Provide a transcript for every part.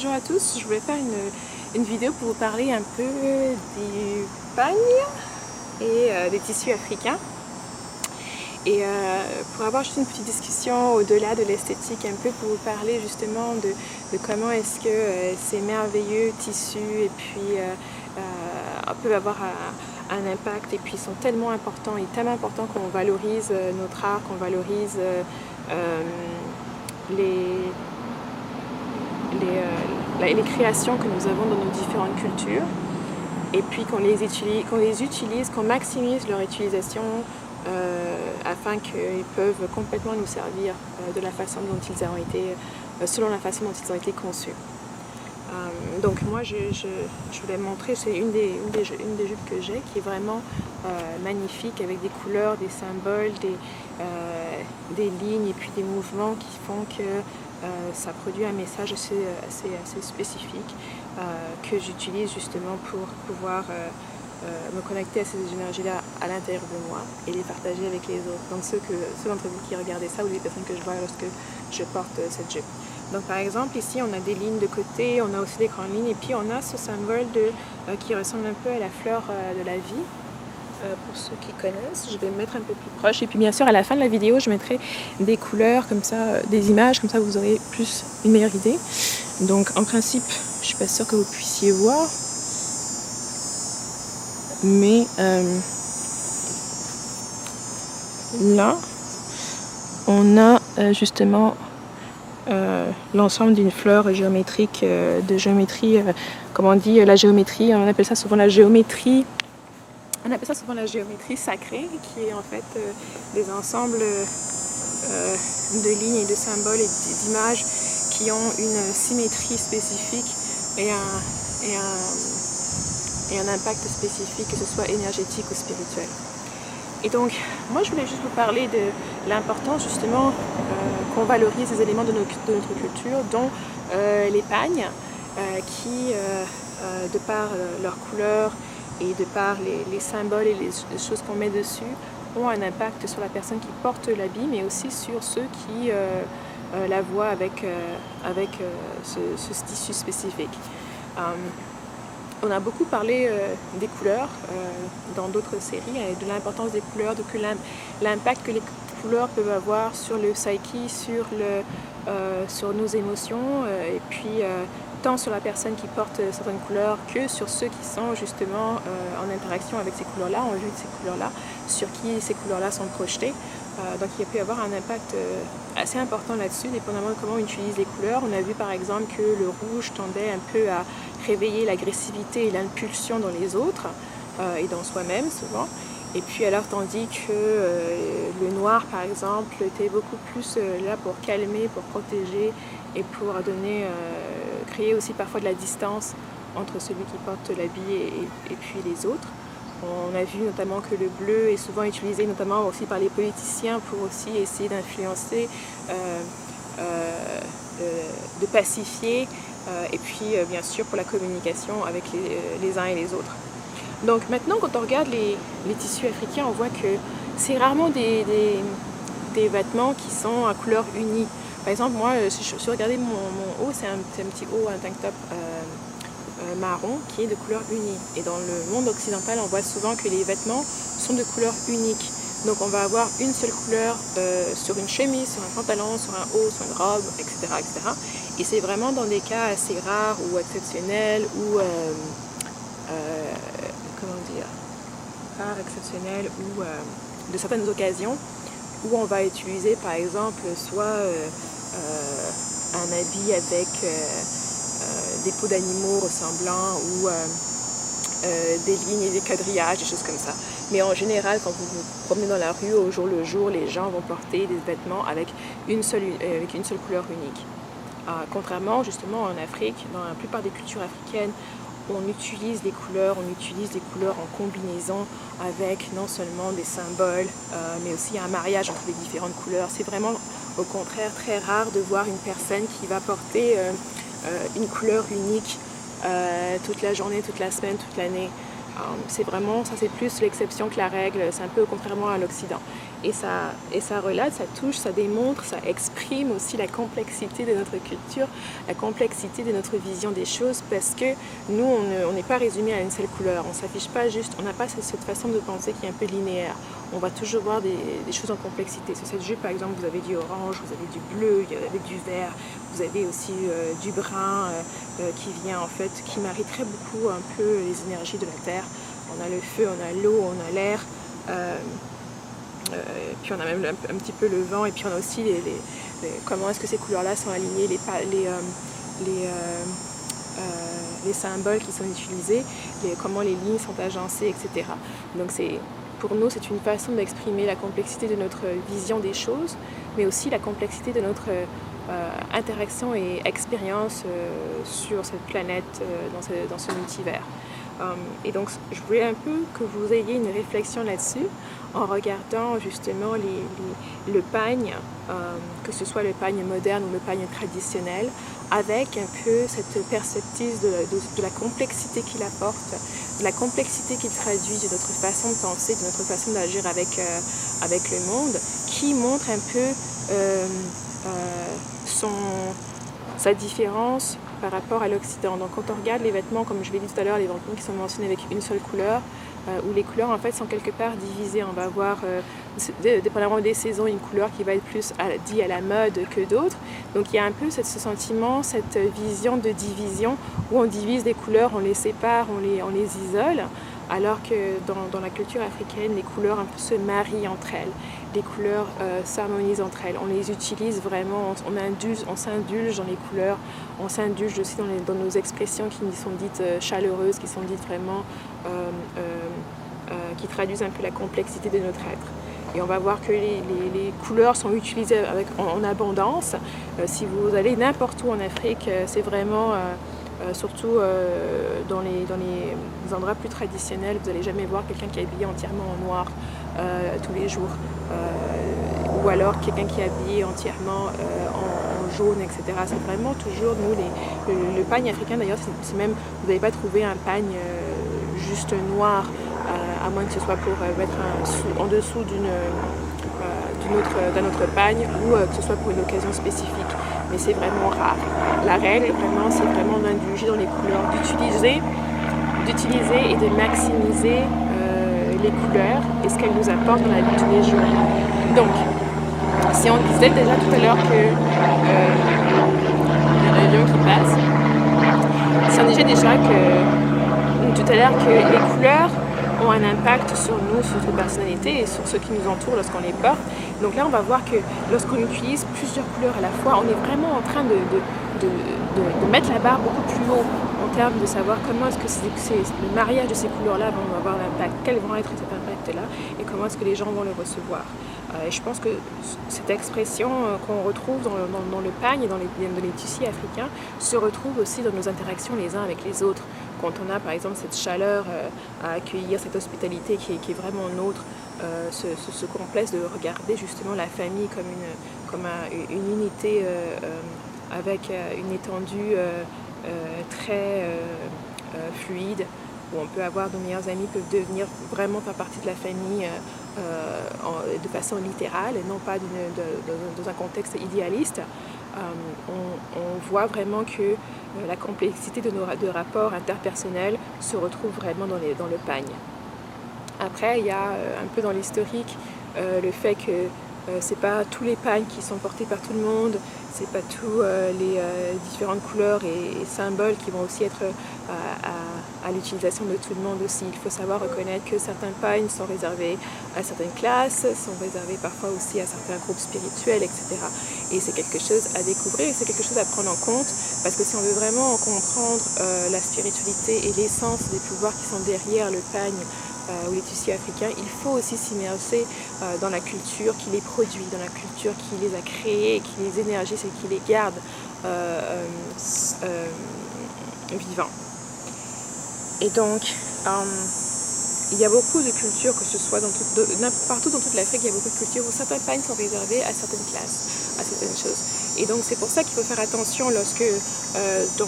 Bonjour à tous, je voulais faire une vidéo pour vous parler un peu du pagne et des tissus africains. Et pour avoir juste une petite discussion au-delà de l'esthétique, un peu pour vous parler justement de comment est-ce que ces merveilleux tissus et puis peuvent avoir un impact et puis sont tellement importants et tellement importants qu'on valorise notre art, qu'on valorise les créations que nous avons dans nos différentes cultures et puis qu'on les utilise, qu'on maximise leur utilisation afin qu'ils peuvent complètement nous servir de la façon dont ils ont été, selon la façon dont ils ont été conçus. Donc moi je voulais montrer, c'est une des jupes que j'ai qui est vraiment magnifique avec des couleurs, des symboles, des lignes et puis des mouvements qui font que ça produit un message assez spécifique que j'utilise justement pour pouvoir me connecter à ces énergies-là à l'intérieur de moi et les partager avec les autres. Donc ceux d'entre vous qui regardez ça ou les personnes que je vois lorsque je porte cette jupe. Donc par exemple ici on a des lignes de côté, on a aussi des grandes lignes et puis on a ce symbole qui ressemble un peu à la fleur de la vie. Pour ceux qui connaissent, je vais me mettre un peu plus proche et puis bien sûr à la fin de la vidéo je mettrai des couleurs comme ça, des images comme ça vous aurez plus une meilleure idée. Donc en principe je suis pas sûre que vous puissiez voir, mais là on a justement l'ensemble d'une fleur géométrique, de géométrie, comment on dit, la géométrie, on appelle ça souvent la géométrie. On appelle ça souvent la géométrie sacrée, qui est en fait des ensembles de lignes et de symboles et d'images qui ont une symétrie spécifique et un impact spécifique, que ce soit énergétique ou spirituel. Et donc, moi je voulais juste vous parler de l'importance justement qu'on valorise les éléments de notre culture, dont les pagnes, qui, de par leur couleur, et de par les symboles et les choses qu'on met dessus, ont un impact sur la personne qui porte l'habit, mais aussi sur ceux qui la voient avec ce tissu spécifique. On a beaucoup parlé des couleurs dans d'autres séries, et de l'importance des couleurs, de l'impact que les couleurs peuvent avoir sur le psyche, sur nos émotions, et puis tant sur la personne qui porte certaines couleurs que sur ceux qui sont justement en interaction avec ces couleurs-là, en vue de ces couleurs-là, sur qui ces couleurs-là sont projetées. Donc il peut y avoir un impact assez important là-dessus, dépendamment de comment on utilise les couleurs. On a vu par exemple que le rouge tendait un peu à réveiller l'agressivité et l'impulsion dans les autres et dans soi-même souvent. Et puis alors tandis que le noir par exemple était beaucoup plus là pour calmer, pour protéger et pour créer aussi parfois de la distance entre celui qui porte l'habit et puis les autres. On a vu notamment que le bleu est souvent utilisé notamment aussi par les politiciens pour aussi essayer d'influencer, de pacifier et puis bien sûr pour la communication avec les uns et les autres. Donc maintenant quand on regarde les tissus africains, on voit que c'est rarement des vêtements qui sont à couleur unie. Par exemple moi, si je regardais mon haut, c'est un petit haut, un tank top marron qui est de couleur unie. Et dans le monde occidental, on voit souvent que les vêtements sont de couleur unique. Donc on va avoir une seule couleur sur une chemise, sur un pantalon, sur un haut, sur une robe, etc. etc. Et c'est vraiment dans des cas assez rares ou exceptionnels ou rares, exceptionnels ou de certaines occasions où on va utiliser par exemple soit un habit avec des peaux d'animaux ressemblants ou des lignes et des quadrillages, des choses comme ça. Mais en général, quand vous vous promenez dans la rue au jour le jour, les gens vont porter des vêtements avec une seule couleur unique. Contrairement justement en Afrique, dans la plupart des cultures africaines, on utilise des couleurs en combinaison avec non seulement des symboles, mais aussi un mariage entre les différentes couleurs. C'est vraiment au contraire très rare de voir une personne qui va porter une couleur unique toute la journée, toute la semaine, toute l'année. C'est vraiment, ça c'est plus l'exception que la règle, c'est un peu contrairement à l'Occident. ça relate, ça touche, ça démontre, ça exprime aussi la complexité de notre culture, la complexité de notre vision des choses, parce que nous, on n'est pas résumé à une seule couleur. On ne s'affiche pas juste, on n'a pas cette façon de penser qui est un peu linéaire. On va toujours voir des choses en complexité. Sur cette jupe, par exemple, vous avez du orange, vous avez du bleu, vous avez du vert, vous avez aussi du brun qui vient en fait, qui marie très beaucoup un peu les énergies de la Terre. On a le feu, on a l'eau, on a l'air. Puis on a même un petit peu le vent, et puis on a aussi comment est-ce que ces couleurs-là sont alignées, les symboles qui sont utilisés, comment les lignes sont agencées, etc. Donc pour nous, c'est une façon d'exprimer la complexité de notre vision des choses, mais aussi la complexité de notre interaction et expérience sur cette planète, dans ce multivers. Et donc, je voulais un peu que vous ayez une réflexion là-dessus en regardant justement le pagne, que ce soit le pagne moderne ou le pagne traditionnel, avec un peu cette perspective de la complexité qu'il apporte, de la complexité qu'il traduit de notre façon de penser, de notre façon d'agir avec le monde, qui montre un peu sa différence par rapport à l'Occident. Donc quand on regarde les vêtements, comme je l'ai dit tout à l'heure, les vêtements qui sont mentionnés avec une seule couleur, où les couleurs en fait sont quelque part divisées. On va avoir, dépendamment des saisons, une couleur qui va être plus dit à la mode que d'autres. Donc il y a un peu ce sentiment, cette vision de division, où on divise des couleurs, on les sépare, on les isole, alors que dans la culture africaine, les couleurs un peu se marient entre elles. Les couleurs s'harmonisent entre elles, on les utilise vraiment, on s'indulge dans les couleurs, on s'indulge aussi dans nos expressions qui sont dites chaleureuses, qui sont dites vraiment, qui traduisent un peu la complexité de notre être. Et on va voir que les couleurs sont utilisées en abondance. Si vous allez n'importe où en Afrique, c'est vraiment... surtout dans les endroits plus traditionnels, vous n'allez jamais voir quelqu'un qui est habillé entièrement en noir tous les jours, ou alors quelqu'un qui est habillé entièrement en jaune, etc. C'est vraiment toujours, nous, le pagne africain d'ailleurs, c'est même, vous n'allez pas trouver un pagne juste noir, à moins que ce soit pour mettre en dessous d'un autre pagne, ou que ce soit pour une occasion spécifique. Mais c'est vraiment rare. La règle, vraiment, c'est vraiment d'indulger dans les couleurs, d'utiliser et de maximiser les couleurs et ce qu'elles nous apportent dans la vie de tous les jours. Donc, si on disait déjà tout à l'heure que il y a un avion qui passe, si on disait déjà tout à l'heure que les couleurs ont un impact sur nous, sur notre personnalité et sur ceux qui nous entourent lorsqu'on les porte. Donc là, on va voir que lorsqu'on utilise plusieurs couleurs à la fois, on est vraiment en train de mettre la barre beaucoup plus haut en termes de savoir comment est-ce que le mariage de ces couleurs-là vont avoir l'impact, quels vont être cet impact-là et comment est-ce que les gens vont le recevoir. Et je pense que cette expression qu'on retrouve dans le pagne et dans les tissus africains se retrouve aussi dans nos interactions les uns avec les autres. Quand on a par exemple cette chaleur à accueillir, cette hospitalité qui est vraiment nôtre, ce complexe de regarder justement la famille comme une unité avec une étendue très fluide, où on peut avoir nos meilleurs amis peuvent devenir vraiment faire partie de la famille de façon littérale et non pas dans un contexte idéaliste. On voit vraiment que la complexité de rapports interpersonnels se retrouve vraiment dans le pagne. Après, il y a un peu dans l'historique le fait que c'est pas tous les pagnes qui sont portés par tout le monde, c'est pas tous les différentes couleurs et symboles qui vont aussi être à l'utilisation de tout le monde aussi. Il faut savoir reconnaître que certains pagnes sont réservés à certaines classes, sont réservés parfois aussi à certains groupes spirituels, etc. Et c'est quelque chose à découvrir, c'est quelque chose à prendre en compte, parce que si on veut vraiment comprendre la spiritualité et l'essence des pouvoirs qui sont derrière le pagne, ou les tissus africains, il faut aussi s'immerser dans la culture qui les produit, dans la culture qui les a créés, qui les énergise et qui les garde vivants. Et donc, il y a beaucoup de cultures, que ce soit partout dans toute l'Afrique, il y a beaucoup de cultures où certains pagnes sont réservés à certaines classes, à certaines choses. Et donc c'est pour ça qu'il faut faire attention lorsque dans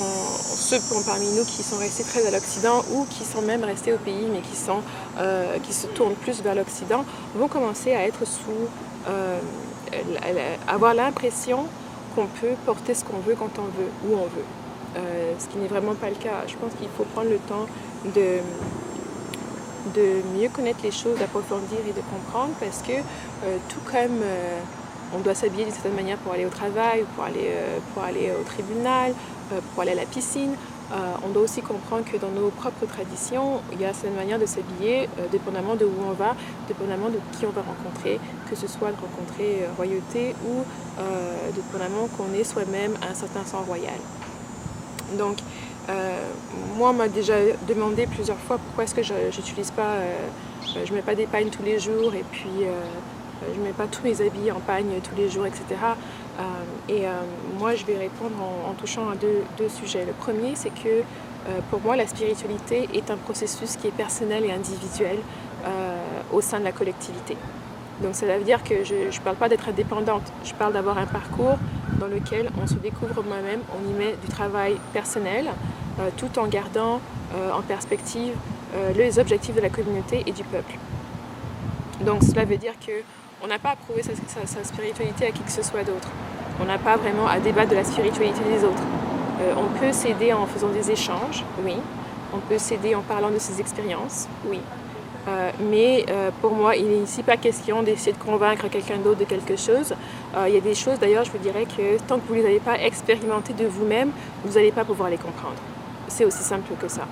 ceux parmi nous qui sont restés très à l'Occident ou qui sont même restés au pays mais qui se tournent plus vers l'Occident vont commencer à être avoir l'impression qu'on peut porter ce qu'on veut quand on veut, où on veut. Ce qui n'est vraiment pas le cas. Je pense qu'il faut prendre le temps de mieux connaître les choses, d'approfondir et de comprendre parce que tout comme on doit s'habiller d'une certaine manière pour aller au travail, pour aller au tribunal, pour aller à la piscine, on doit aussi comprendre que dans nos propres traditions, il y a certaines manières de s'habiller, dépendamment de où on va, dépendamment de qui on va rencontrer, que ce soit de rencontrer royauté ou dépendamment qu'on ait soi-même un certain sang royal. Donc, moi, on m'a déjà demandé plusieurs fois pourquoi est-ce que je mets pas des pagnes tous les jours et puis je mets pas tous mes habits en pagne tous les jours, etc. Moi, je vais répondre en touchant à deux sujets. Le premier, c'est que pour moi, la spiritualité est un processus qui est personnel et individuel au sein de la collectivité. Donc ça veut dire que je ne parle pas d'être indépendante, je parle d'avoir un parcours dans lequel on se découvre moi-même, on y met du travail personnel, tout en gardant en perspective les objectifs de la communauté et du peuple. Donc cela veut dire qu'on n'a pas à prouver sa spiritualité à qui que ce soit d'autre. On n'a pas vraiment à débattre de la spiritualité des autres. On peut s'aider en faisant des échanges, oui. On peut s'aider en parlant de ses expériences, oui. Mais pour moi, il n'est ici pas question d'essayer de convaincre quelqu'un d'autre de quelque chose. Il y a des choses, d'ailleurs, je vous dirais que tant que vous ne les avez pas expérimentées de vous-même, vous n'allez pas pouvoir les comprendre. C'est aussi simple que ça.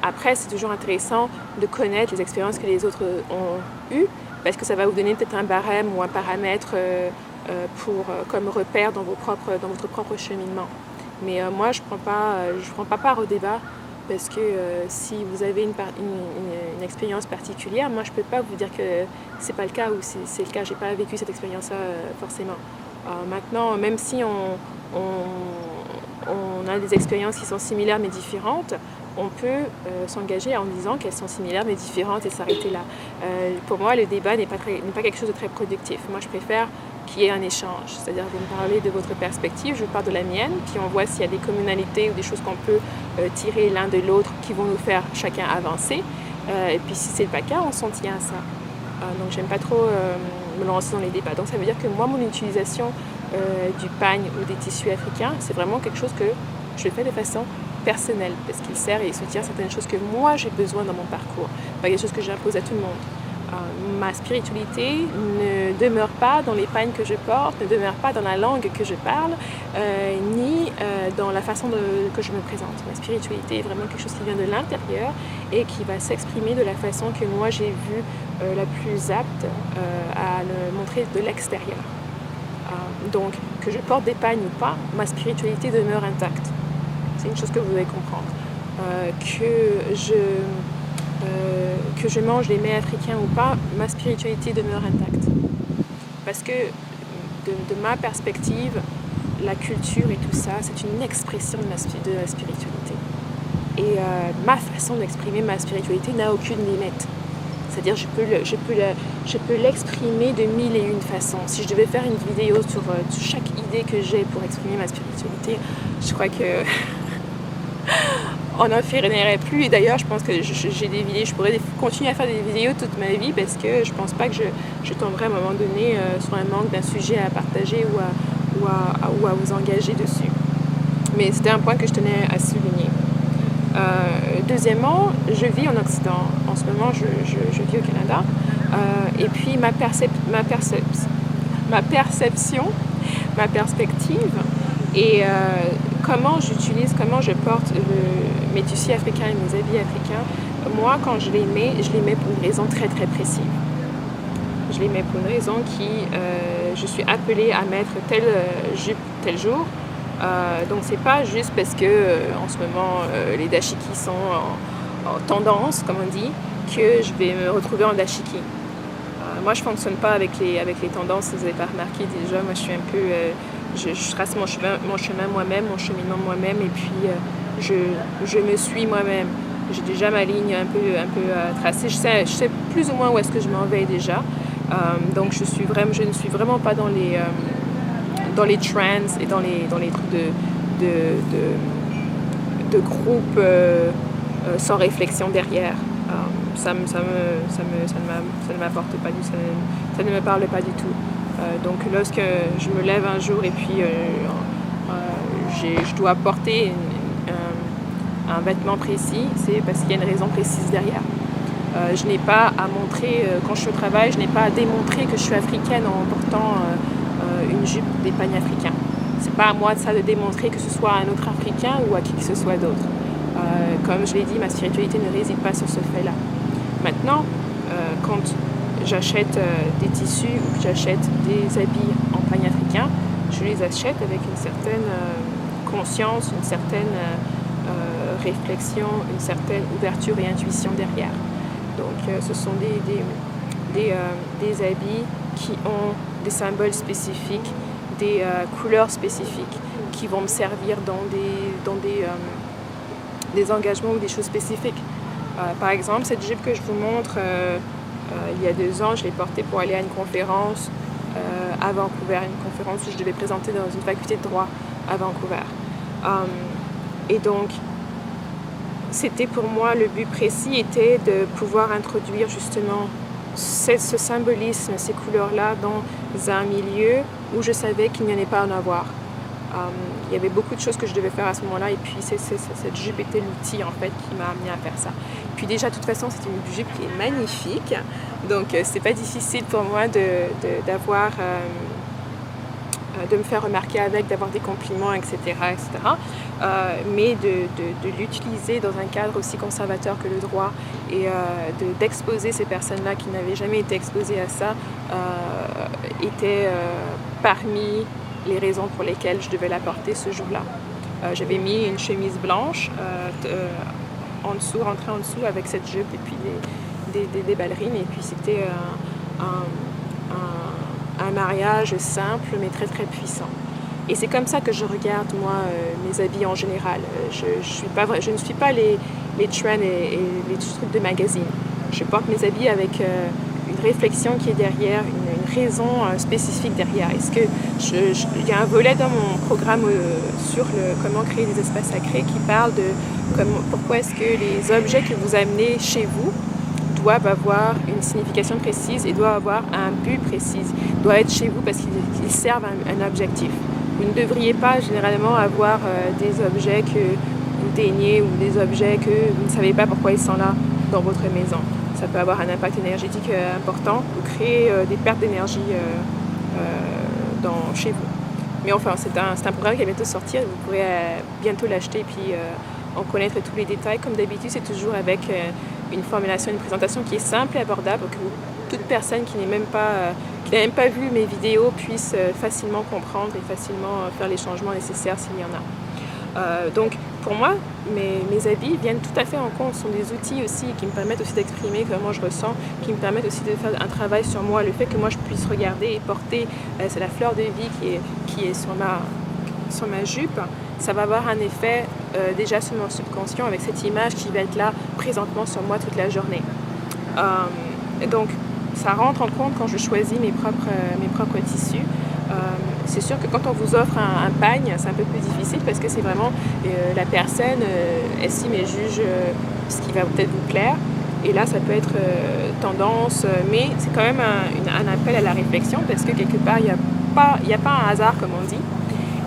Après, c'est toujours intéressant de connaître les expériences que les autres ont eues, parce que ça va vous donner peut-être un barème ou un paramètre comme repère dans votre propre cheminement. Mais moi, je prends pas part au débat. Parce que si vous avez une expérience particulière, moi je ne peux pas vous dire que ce n'est pas le cas ou c'est le cas, je n'ai pas vécu cette expérience-là forcément. Maintenant, même si on a des expériences qui sont similaires mais différentes, on peut s'engager en disant qu'elles sont similaires mais différentes et s'arrêter là. Pour moi, le débat n'est pas quelque chose de très productif. Moi, je préfère qu'il y ait un échange, c'est-à-dire vous me parlez de votre perspective, je parle de la mienne, puis on voit s'il y a des communalités ou des choses qu'on peut tirer l'un de l'autre qui vont nous faire chacun avancer. Et puis si c'est pas le cas, on s'en tient à ça. Donc j'aime pas trop me lancer dans les débats. Donc ça veut dire que moi, mon utilisation du pagne ou des tissus africains, c'est vraiment quelque chose que je fais de façon personnelle, parce qu'il sert et il soutient certaines choses que moi j'ai besoin dans mon parcours, pas quelque chose que j'impose à tout le monde. Ma spiritualité ne demeure pas dans les pagnes que je porte, ne demeure pas dans la langue que je parle, ni dans la façon que je me présente. Ma spiritualité est vraiment quelque chose qui vient de l'intérieur et qui va s'exprimer de la façon que moi j'ai vue la plus apte à le montrer de l'extérieur. Donc, que je porte des pagnes ou pas, ma spiritualité demeure intacte. C'est une chose que vous devez comprendre. Que je mange les mets africains ou pas, ma spiritualité demeure intacte. Parce que de ma perspective, la culture et tout ça, c'est une expression de la spiritualité. Et ma façon d'exprimer ma spiritualité n'a aucune limite. C'est-à-dire je peux l'exprimer de mille et une façons. Si je devais faire une vidéo sur chaque idée que j'ai pour exprimer ma spiritualité, je crois que on n'en finirait plus. Et d'ailleurs, je pense que j'ai des vidéos, je pourrais continuer à faire des vidéos toute ma vie parce que je pense pas que je tomberai à un moment donné sur un manque d'un sujet à partager ou à vous engager dessus. Mais c'était un point que je tenais à souligner. Deuxièmement, je vis en Occident. En ce moment, je vis au Canada. Et puis ma perspective et comment je porte mes tissus africains et mes habits africains. Moi, quand je les mets pour une raison très très précise. Je les mets pour une raison je suis appelée à mettre telle jupe tel jour. Donc c'est pas juste parce que en ce moment les dashikis sont en tendance, comme on dit, que je vais me retrouver en dashiki. Moi je fonctionne pas avec les tendances, vous n'avez pas remarqué déjà, moi je suis un peu je trace mon chemin moi-même, mon cheminement moi-même et puis je me suis moi-même. J'ai déjà ma ligne un peu tracée, je sais plus ou moins où est-ce que je m'en vais déjà. Donc je ne suis vraiment pas dans dans les trends et dans les trucs de groupe sans réflexion derrière. Ça ne m'apporte pas du tout, ça ne me parle pas du tout. Donc lorsque je me lève un jour et puis je dois porter un vêtement précis, c'est parce qu'il y a une raison précise derrière. Je n'ai pas à montrer, quand je suis au travail, je n'ai pas à démontrer que je suis africaine en portant une jupe des pagnes africains. C'est pas à moi de ça de démontrer que ce soit à un autre africain ou à qui que ce soit d'autre. Comme je l'ai dit, ma spiritualité ne réside pas sur ce fait-là. Maintenant, quand j'achète des tissus ou que j'achète des habits en pagne africain, je les achète avec une certaine conscience, une certaine réflexion, une certaine ouverture et intuition derrière. Donc ce sont des habits qui ont des symboles spécifiques, des couleurs spécifiques qui vont me servir dans des engagements ou des choses spécifiques. Par exemple, cette jupe que je vous montre, il y a 2 ans, je l'ai portée pour aller à une conférence à Vancouver, une conférence où je devais présenter dans une faculté de droit à Vancouver. Et donc, c'était pour moi, le but précis était de pouvoir introduire justement ce symbolisme, ces couleurs-là dans un milieu où je savais qu'il n'y en avait pas à en avoir. Il y avait beaucoup de choses que je devais faire à ce moment-là et puis cette jupe était l'outil en fait qui m'a amené à faire ça. Puis déjà de toute façon c'est une jupe qui est magnifique, donc c'est pas difficile pour moi de me faire remarquer avec, d'avoir des compliments, etc. Mais de l'utiliser dans un cadre aussi conservateur que le droit et d'exposer ces personnes-là qui n'avaient jamais été exposées à ça était parmi les raisons pour lesquelles je devais la porter ce jour-là. J'avais mis une chemise blanche en dessous, rentrée en dessous avec cette jupe et puis des ballerines et puis c'était un mariage simple mais très très puissant. Et c'est comme ça que je regarde moi mes habits en général. Je ne suis pas les trends et les trucs de magazine. Je porte mes habits avec une réflexion qui est derrière, une raison spécifique derrière. Il y a un volet dans mon programme sur comment créer des espaces sacrés qui parle de pourquoi est-ce que les objets que vous amenez chez vous doivent avoir une signification précise et doivent avoir un but précis, doivent être chez vous parce qu'ils servent un objectif. Vous ne devriez pas généralement avoir des objets que vous déniez ou des objets que vous ne savez pas pourquoi ils sont là dans votre maison. Ça peut avoir un impact énergétique important ou créer des pertes d'énergie chez vous. Mais enfin, c'est un programme qui va bientôt sortir, vous pourrez bientôt l'acheter et puis en connaître tous les détails. Comme d'habitude, c'est toujours avec une formulation, une présentation qui est simple et abordable pour que toute personne qui n'a même pas vu mes vidéos puisse facilement comprendre et facilement faire les changements nécessaires s'il y en a. Donc pour moi, mes habits viennent tout à fait en compte, ce sont des outils aussi qui me permettent aussi d'exprimer comment je ressens, qui me permettent aussi de faire un travail sur moi, le fait que moi je puisse regarder et porter, c'est la fleur de vie qui est sur ma jupe, ça va avoir un effet déjà sur mon subconscient avec cette image qui va être là présentement sur moi toute la journée. Donc ça rentre en compte quand je choisis mes propres tissus. C'est sûr que quand on vous offre un pagne, c'est un peu plus difficile parce que c'est vraiment la personne estime et juge ce qui va peut-être vous plaire. Et là, ça peut être tendance, mais c'est quand même un appel à la réflexion parce que quelque part, il n'y a pas un hasard comme on dit.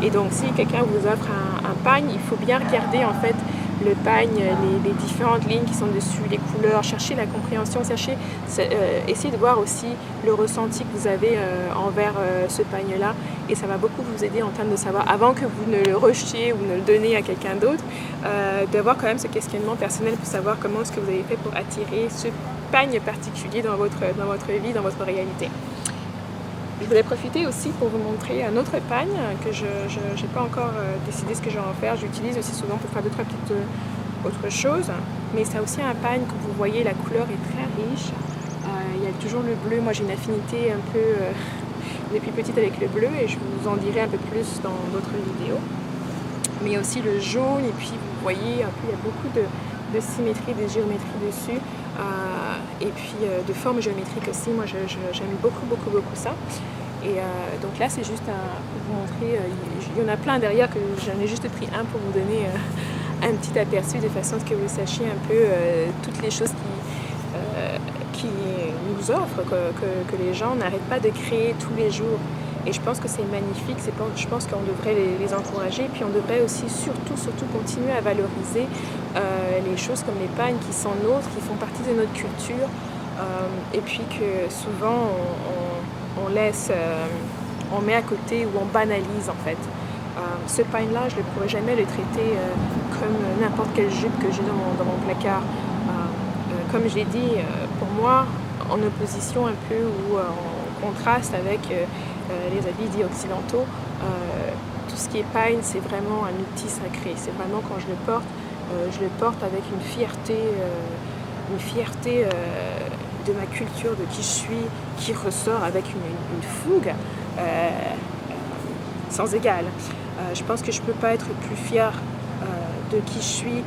Et donc, si quelqu'un vous offre un pagne, il faut bien regarder en fait le pagne, les différentes lignes qui sont dessus, les couleurs, chercher la compréhension, essayer de voir aussi le ressenti que vous avez envers ce pagne-là. Et ça va beaucoup vous aider en termes de savoir, avant que vous ne le rejetiez ou ne le donniez à quelqu'un d'autre, d'avoir quand même ce questionnement personnel pour savoir comment est-ce que vous avez fait pour attirer ce pagne particulier dans votre vie, dans votre réalité. Je voulais profiter aussi pour vous montrer un autre pagne que je n'ai pas encore décidé ce que je vais en faire. J'utilise aussi souvent pour faire 2-3 petites autres choses. Mais c'est aussi un pagne que vous voyez, la couleur est très riche. Il y a toujours le bleu. Moi j'ai une affinité un peu depuis petite avec le bleu et je vous en dirai un peu plus dans d'autres vidéos. Mais il y a aussi le jaune et puis vous voyez un peu, il y a beaucoup de symétrie, de géométrie dessus. Et puis de forme géométrique aussi, moi j'aime beaucoup ça. Et donc là, c'est juste pour vous montrer, il y en a plein derrière que j'en ai juste pris un pour vous donner un petit aperçu de façon que vous sachiez un peu toutes les choses qui nous offrent, que les gens n'arrêtent pas de créer tous les jours. Et je pense que c'est magnifique, je pense qu'on devrait les encourager, puis on devrait aussi surtout continuer à valoriser les choses comme les pagnes qui sont nôtres, qui font partie de notre culture, et puis que souvent on laisse, on met à côté ou on banalise en fait. Ce pagne-là, je ne pourrais jamais le traiter comme n'importe quelle jupe que j'ai dans mon placard. Comme je l'ai dit, pour moi, en opposition un peu ou en contraste avec les habits dits occidentaux, tout ce qui est pagne, c'est vraiment un outil sacré. C'est vraiment quand je le porte avec une fierté de ma culture, de qui je suis, qui ressort avec une fougue sans égale. Je pense que je ne peux pas être plus fière de qui je suis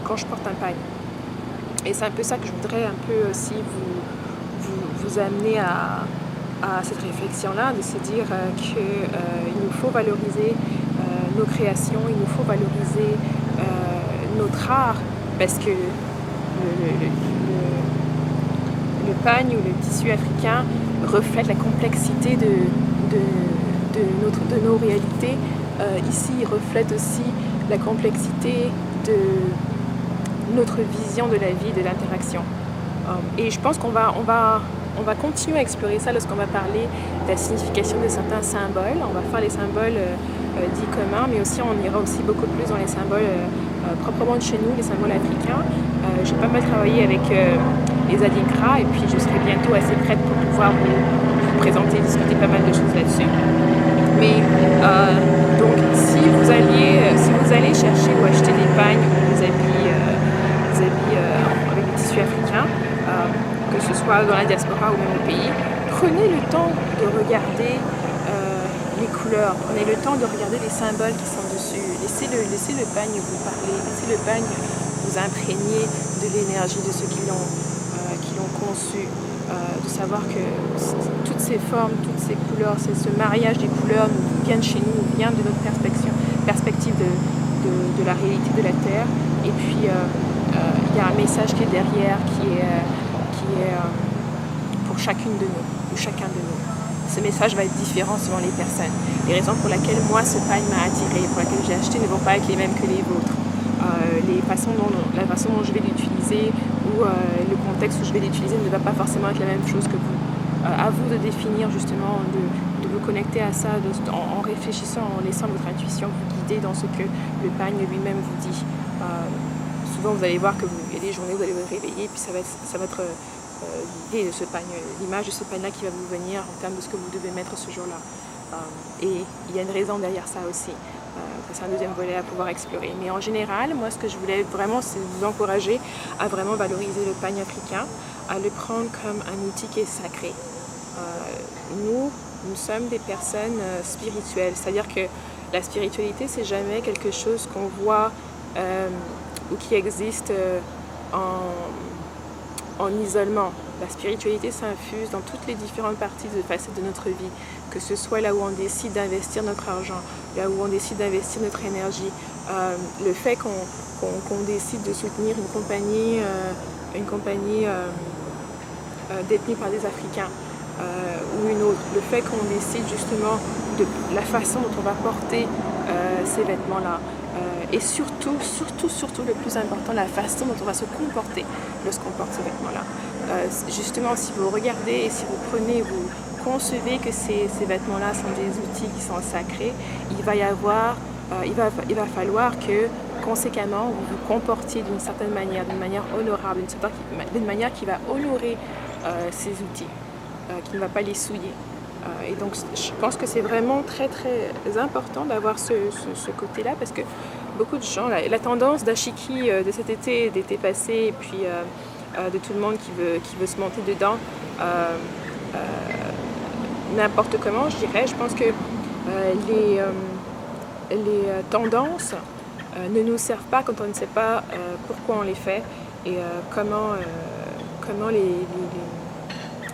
quand je porte un pagne. Et c'est un peu ça que je voudrais un peu aussi vous amener à cette réflexion-là, de se dire qu'il nous faut valoriser nos créations, il nous faut valoriser notre art, parce que le pagne ou le tissu africain reflète la complexité de nos réalités. Ici, il reflète aussi la complexité de notre vision de la vie, de l'interaction. Et je pense qu'on va continuer à explorer ça lorsqu'on va parler de la signification de certains symboles. On va faire les symboles dits communs, mais aussi on ira aussi beaucoup plus dans les symboles proprement de chez nous, les symboles africains. J'ai pas mal travaillé avec les Adinkra, et puis je serai bientôt assez prête pour pouvoir vous présenter, discuter pas mal de choses là-dessus. Mais donc si vous allez chercher ou acheter des pagnes ou des habits avec des tissus africains, que ce soit dans la diaspora ou même au pays, prenez le temps de regarder les couleurs, prenez le temps de regarder les symboles qui sont dessus, laissez le pagne vous parler, laissez le pagne vous imprégner de l'énergie de ceux qui l'ont conçu, de savoir que toutes ces formes, toutes ces couleurs, ce mariage des couleurs vient de chez nous, vient de notre perspective de la réalité de la Terre. Et puis il y a un message qui est derrière, qui est pour chacune de nous, ou chacun de nous. Ce message va être différent selon les personnes. Les raisons pour lesquelles moi ce pagne m'a attiré, pour lesquelles j'ai acheté, ne vont pas être les mêmes que les vôtres. La façon dont je vais l'utiliser ou le contexte où je vais l'utiliser ne va pas forcément être la même chose que vous. À vous de définir justement, de vous connecter à ça en réfléchissant, en laissant votre intuition vous guider dans ce que le pagne lui-même vous dit. Souvent vous allez voir qu'il y a des journées où vous allez vous réveiller, puis ça va être l'idée de ce pagne, l'image de ce pagne-là qui va vous venir en termes de ce que vous devez mettre ce jour-là. Et il y a une raison derrière ça aussi. C'est un deuxième volet à pouvoir explorer. Mais en général, moi ce que je voulais vraiment, c'est vous encourager à vraiment valoriser le pagne africain, à le prendre comme un outil qui est sacré. Nous sommes des personnes spirituelles, c'est-à-dire que la spiritualité, c'est jamais quelque chose qu'on voit ou qui existe en isolement. La spiritualité s'infuse dans toutes les différentes parties de facettes de notre vie, que ce soit là où on décide d'investir notre argent, là où on décide d'investir notre énergie, le fait qu'on décide de soutenir une compagnie détenue par des Africains ou une autre, le fait qu'on décide justement de la façon dont on va porter ces vêtements-là. Et surtout, le plus important, la façon dont on va se comporter lorsqu'on porte ces vêtements-là. Justement, si vous regardez et si vous prenez, vous concevez que ces vêtements-là sont des outils qui sont sacrés, il va falloir que, conséquemment, vous vous comportiez d'une certaine manière honorable, d'une manière qui va honorer ces outils, qui ne va pas les souiller. Et donc, je pense que c'est vraiment très, très important d'avoir ce côté-là, parce que beaucoup de gens, la tendance d'Ashiki de cet été, d'été passé, et puis de tout le monde qui veut se monter dedans, n'importe comment, je dirais. Je pense que les tendances ne nous servent pas quand on ne sait pas pourquoi on les fait et comment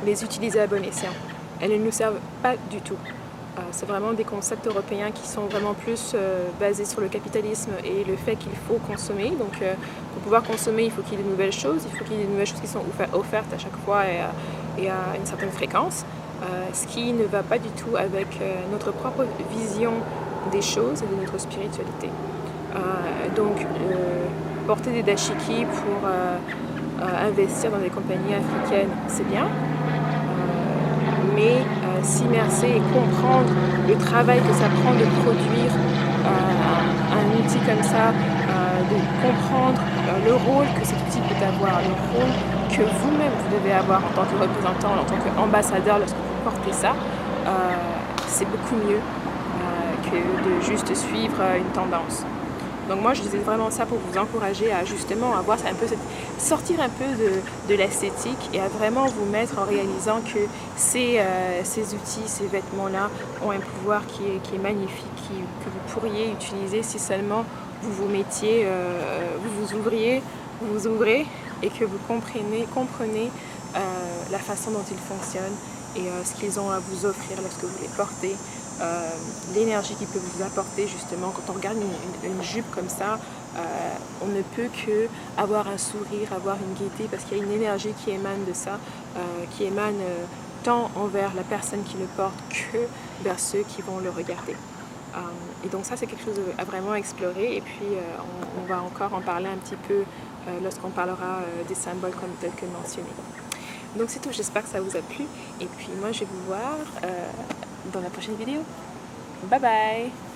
les utiliser à bon escient. elles ne nous servent pas du tout. C'est vraiment des concepts européens qui sont vraiment plus basés sur le capitalisme et le fait qu'il faut consommer. Donc pour pouvoir consommer, il faut qu'il y ait de nouvelles choses, il faut qu'il y ait de nouvelles choses qui sont offertes à chaque fois et à une certaine fréquence, ce qui ne va pas du tout avec notre propre vision des choses et de notre spiritualité. Donc porter des dashiki pour investir dans des compagnies africaines, c'est bien. Mais s'immerser et comprendre le travail que ça prend de produire un outil comme ça, de comprendre le rôle que cet outil peut avoir, le rôle que vous-même vous devez avoir en tant que représentant, en tant qu'ambassadeur lorsque vous portez ça, c'est beaucoup mieux que de juste suivre une tendance. Donc moi je disais vraiment ça pour vous encourager à justement avoir un peu sortir un peu de l'esthétique et à vraiment vous mettre en réalisant que ces outils, ces vêtements-là ont un pouvoir qui est magnifique, que vous pourriez utiliser si seulement vous vous mettiez, vous vous ouvrez et que vous comprenez la façon dont ils fonctionnent et ce qu'ils ont à vous offrir lorsque vous les portez. L'énergie qu'ils peuvent vous apporter justement quand on regarde une jupe comme ça, on ne peut que avoir un sourire, avoir une gaieté parce qu'il y a une énergie qui émane de ça, qui émane tant envers la personne qui le porte que vers ceux qui vont le regarder. Et donc ça c'est quelque chose à vraiment explorer et puis on va encore en parler un petit peu lorsqu'on parlera des symboles comme tels que mentionnés. Donc c'est tout, j'espère que ça vous a plu et puis moi je vais vous voir dans la prochaine vidéo. Bye bye!